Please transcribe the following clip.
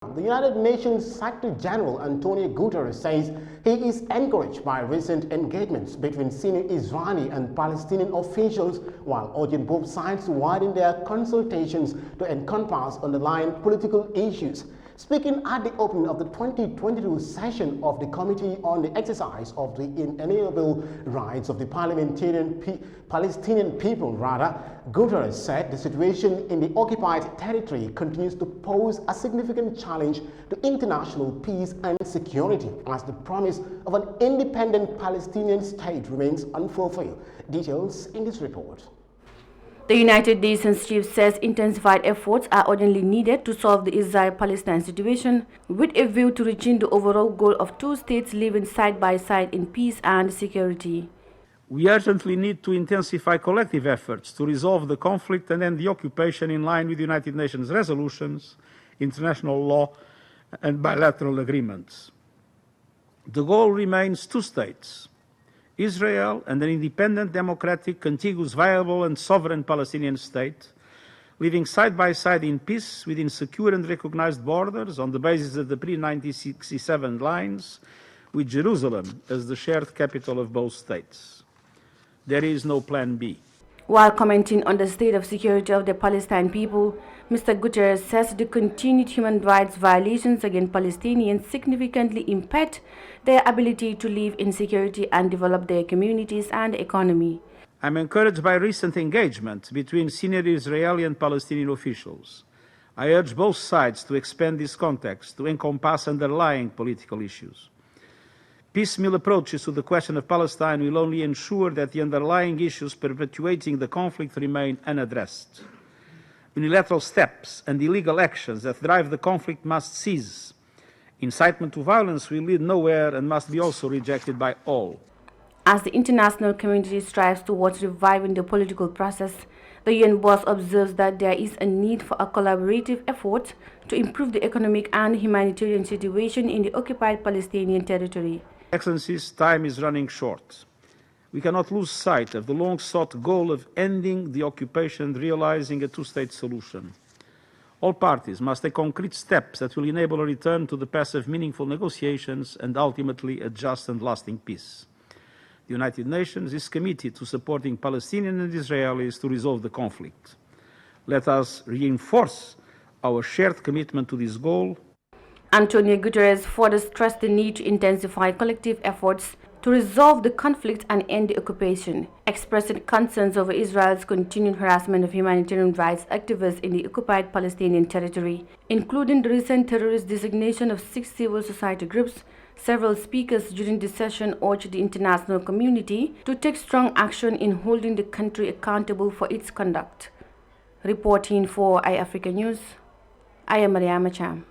The United Nations Secretary General Antonio Guterres says he is encouraged by recent engagements between senior Israeli and Palestinian officials, while urging both sides to widen their consultations to encompass underlying political issues. Speaking at the opening of the 2022 session of the Committee on the Exercise of the Inalienable Rights of the Palestinian People, Guterres said the situation in the occupied territory continues to pose a significant challenge to international peace and security, as the promise of an independent Palestinian state remains unfulfilled. Details in this report. The United Nations chief says intensified efforts are urgently needed to solve the Israel-Palestine situation, with a view to reaching the overall goal of two states living side by side in peace and security. We urgently need to intensify collective efforts to resolve the conflict and end the occupation in line with the United Nations resolutions, international law, and bilateral agreements. The goal remains two states: Israel and an independent, democratic, contiguous, viable and sovereign Palestinian state, living side by side in peace within secure and recognized borders on the basis of the pre-1967 lines, with Jerusalem as the shared capital of both states. There is no plan B. While commenting on the state of security of the Palestinian people, Mr. Guterres says the continued human rights violations against Palestinians significantly impact their ability to live in security and develop their communities and economy. I'm encouraged by recent engagement between senior Israeli and Palestinian officials. I urge both sides to expand this context to encompass underlying political issues. Piecemeal approaches to the question of Palestine will only ensure that the underlying issues perpetuating the conflict remain unaddressed. Unilateral steps and illegal actions that drive the conflict must cease. Incitement to violence will lead nowhere and must be also rejected by all. As the international community strives towards reviving the political process, the UN boss observes that there is a need for a collaborative effort to improve the economic and humanitarian situation in the occupied Palestinian territory. Excellencies, time is running short. We cannot lose sight of the long-sought goal of ending the occupation and realizing a two-state solution. All parties must take concrete steps that will enable a return to the path of meaningful negotiations and ultimately a just and lasting peace. The United Nations is committed to supporting Palestinians and Israelis to resolve the conflict. Let us reinforce our shared commitment to this goal. Antonio Guterres further stressed the need to intensify collective efforts to resolve the conflict and end the occupation, expressing concerns over Israel's continued harassment of humanitarian rights activists in the occupied Palestinian territory, including the recent terrorist designation of 6 civil society groups. Several speakers during the session urged the international community to take strong action in holding the country accountable for its conduct. Reporting for Eyeafrica News, I am Yahya Jammeh.